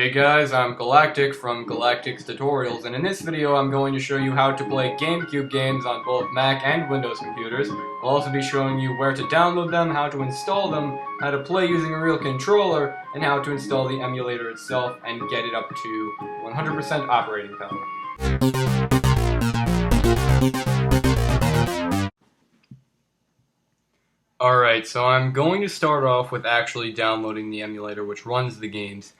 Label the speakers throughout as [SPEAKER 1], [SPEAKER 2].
[SPEAKER 1] Hey guys, I'm Galactic from Galactic's Tutorials, and in this video I'm going to show you how to play GameCube games on both Mac and Windows computers. I'll also be showing you where to download them, how to install them, how to play using a real controller, and how to install the emulator itself and get it up to 100% operating power. Alright, so I'm going to start off with actually downloading the emulator which runs the games.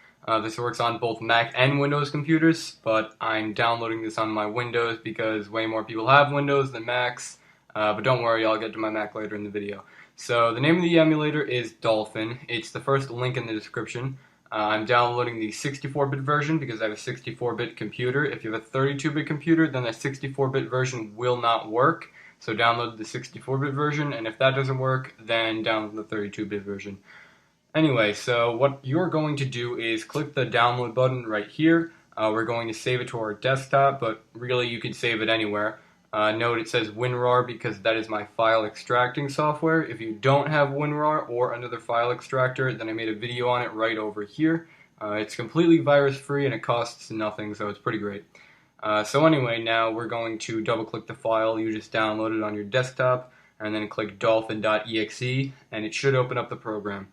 [SPEAKER 1] This works on both Mac and Windows computers, but I'm downloading this on my Windows because way more people have Windows than Macs, but don't worry, I'll get to my Mac later in the video. So the name of the emulator is Dolphin. It's the first link in the description. I'm downloading the 64-bit version because I have a 64-bit computer. If you have a 32-bit computer, then the 64-bit version will not work. So download the 64-bit version, and if that doesn't work, then download the 32-bit version. Anyway, so what you're going to do is click the download button right here. We're going to save it to our desktop, but really you can save it anywhere. Note it says WinRAR because that is my file extracting software. If you don't have WinRAR or another file extractor, then I made a video on it right over here. It's completely virus-free and it costs nothing, so it's pretty great. So anyway, now we're going to double-click the file you just downloaded on your desktop, and then click dolphin.exe, and it should open up the program.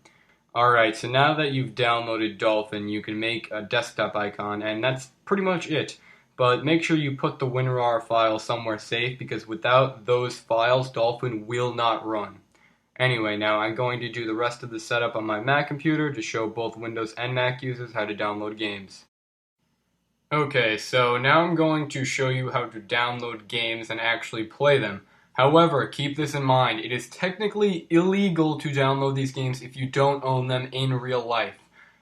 [SPEAKER 1] Alright, so now that you've downloaded Dolphin, you can make a desktop icon, and that's pretty much it. But make sure you put the WinRAR file somewhere safe, because without those files, Dolphin will not run. Anyway, now I'm going to do the rest of the setup on my Mac computer to show both Windows and Mac users how to download games. Okay, so now I'm going to show you how to download games and actually play them. However, keep this in mind, it is technically illegal to download these games if you don't own them in real life.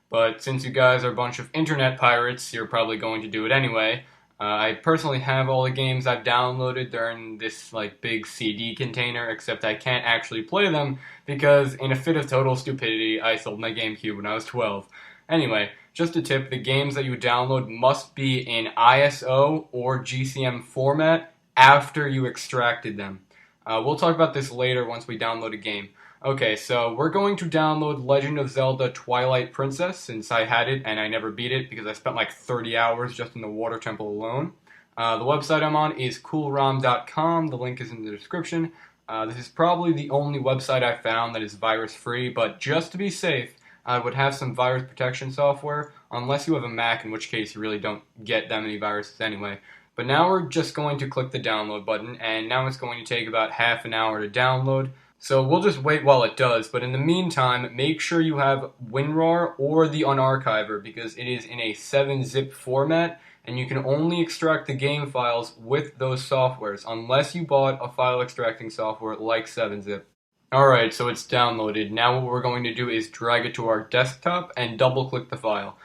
[SPEAKER 1] But since you guys are a bunch of internet pirates, you're probably going to do it anyway. I personally have all the games I've downloaded. They're in this big CD container, except I can't actually play them because in a fit of total stupidity, I sold my GameCube when I was 12. Anyway, just a tip, the games that you download must be in ISO or GCM format after you extracted them. We'll talk about this later once we download a game. Okay, so we're going to download Legend of Zelda Twilight Princess, since I had it and I never beat it because I spent like 30 hours just in the Water Temple alone. The website I'm on is coolrom.com, the link is in the description. This is probably the only website I found that is virus-free, but just to be safe, I would have some virus protection software, unless you have a Mac, in which case you really don't get that many viruses anyway. But now we're just going to click the download button, and now it's going to take about half an hour to download. So we'll just wait while it does, but in the meantime, make sure you have WinRAR or the unarchiver, because it is in a 7-zip format, and you can only extract the game files with those softwares, unless you bought a file extracting software like 7-zip. Alright, so it's downloaded. Now what we're going to do is drag it to our desktop and double-click the file.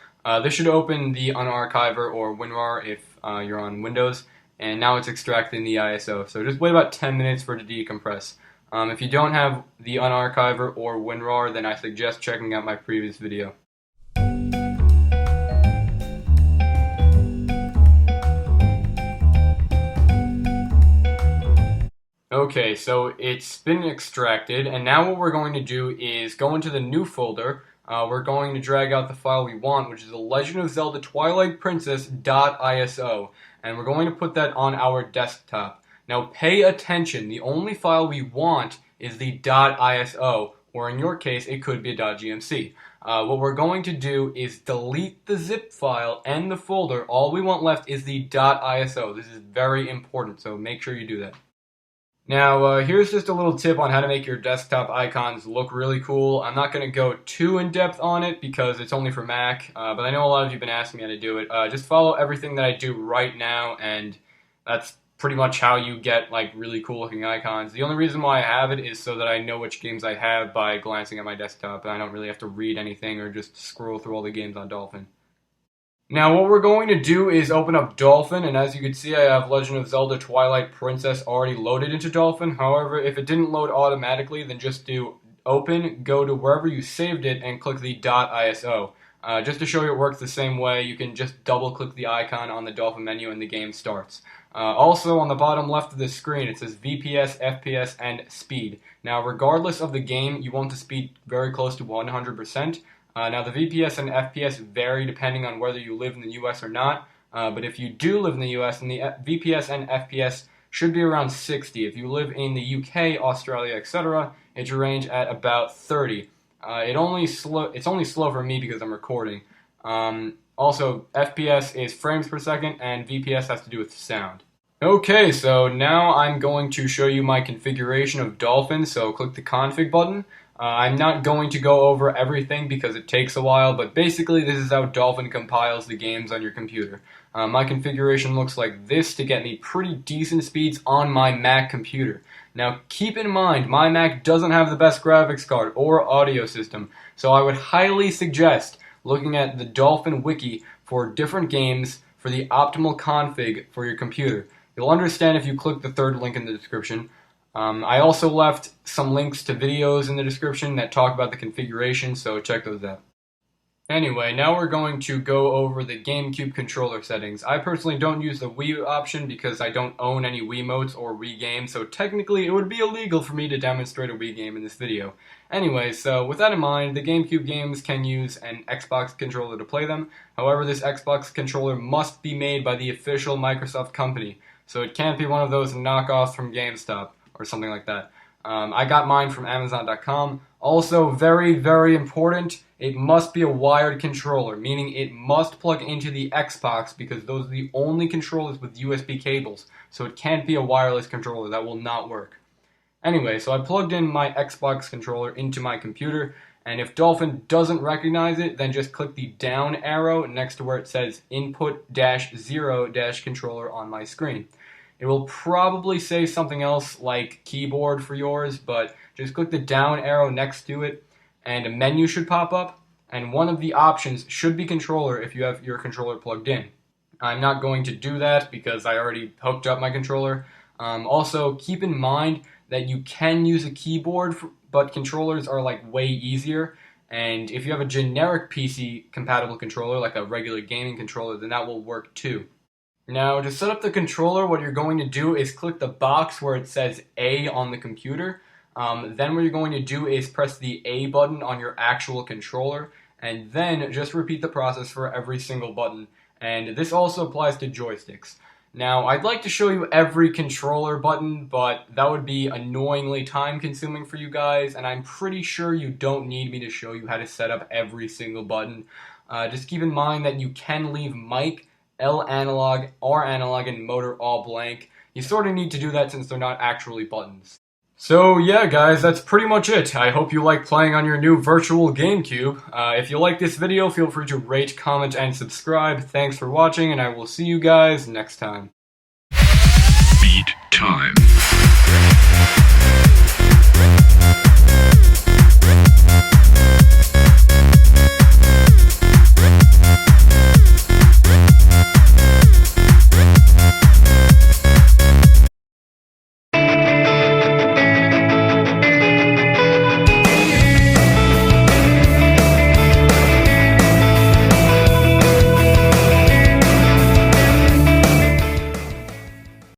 [SPEAKER 1] This should open the unarchiver or WinRAR if you're on Windows, and now it's extracting the ISO. So just wait about 10 minutes for it to decompress. If you don't have the unarchiver or WinRAR, then I suggest checking out my previous video. Okay, so it's been extracted, and now what we're going to do is go into the new folder. We're going to drag out the file we want, which is the Legend of Zelda Twilight Princess.iso, and we're going to put that on our desktop. Now pay attention, the only file we want is the .iso, or in your case, it could be a .gmc. What we're going to do is delete the zip file and the folder. All we want left is the .iso. This is very important, so make sure you do that. Now, here's just a little tip on how to make your desktop icons look really cool. I'm not going to go too in-depth on it because it's only for Mac, but I know a lot of you have been asking me how to do it. Just follow everything that I do right now, and that's pretty much how you get really cool-looking icons. The only reason why I have it is so that I know which games I have by glancing at my desktop, and I don't really have to read anything or just scroll through all the games on Dolphin. Now what we're going to do is open up Dolphin, and as you can see I have Legend of Zelda Twilight Princess already loaded into Dolphin. However, if it didn't load automatically, then just do open, go to wherever you saved it, and click the .iso. Just to show you it works the same way, you can just double click the icon on the Dolphin menu and the game starts. Also on the bottom left of the screen it says VPS, FPS, and speed. Now regardless of the game, you want the speed very close to 100%. Now the VPS and FPS vary depending on whether you live in the US or not, but if you do live in the US, then the VPS and FPS should be around 60. If you live in the UK, Australia, etc., it should range at about 30. It's only slow for me because I'm recording. Also, FPS is frames per second, and VPS has to do with sound. Okay, so now I'm going to show you my configuration of Dolphin, so click the config button. I'm not going to go over everything because it takes a while, but basically this is how Dolphin compiles the games on your computer. My configuration looks like this to get me pretty decent speeds on my Mac computer. Now keep in mind, my Mac doesn't have the best graphics card or audio system, so I would highly suggest looking at the Dolphin wiki for different games for the optimal config for your computer. You'll understand if you click the third link in the description. I also left some links to videos in the description that talk about the configuration, so check those out. Anyway, now we're going to go over the GameCube controller settings. I personally don't use the Wii option because I don't own any Wiimotes or Wii games, so technically it would be illegal for me to demonstrate a Wii game in this video. Anyway, so with that in mind, the GameCube games can use an Xbox controller to play them. However, this Xbox controller must be made by the official Microsoft company, so it can't be one of those knockoffs from GameStop or something like that. I got mine from Amazon.com. Also, very, very important, it must be a wired controller, meaning it must plug into the Xbox because those are the only controllers with USB cables, so it can't be a wireless controller. That will not work. Anyway, so I plugged in my Xbox controller into my computer, and if Dolphin doesn't recognize it, then just click the down arrow next to where it says input-0-controller on my screen. It will probably say something else like keyboard for yours, but just click the down arrow next to it, and a menu should pop up, and one of the options should be controller if you have your controller plugged in. I'm not going to do that because I already hooked up my controller. Also, keep in mind that you can use a keyboard, but controllers are like way easier, and if you have a generic PC compatible controller, like a regular gaming controller, then that will work too. Now, to set up the controller, what you're going to do is click the box where it says A on the computer. Then what you're going to do is press the A button on your actual controller, and then just repeat the process for every single button. And this also applies to joysticks. Now, I'd like to show you every controller button, but that would be annoyingly time-consuming for you guys, and I'm pretty sure you don't need me to show you how to set up every single button. Just keep in mind that you can leave mic, L analog, R analog, and motor all blank. You sort of need to do that since they're not actually buttons. So yeah guys, that's pretty much it. I hope you like playing on your new virtual GameCube. If you like this video, feel free to rate, comment, and subscribe. Thanks for watching, and I will see you guys next time.
[SPEAKER 2] Beat time.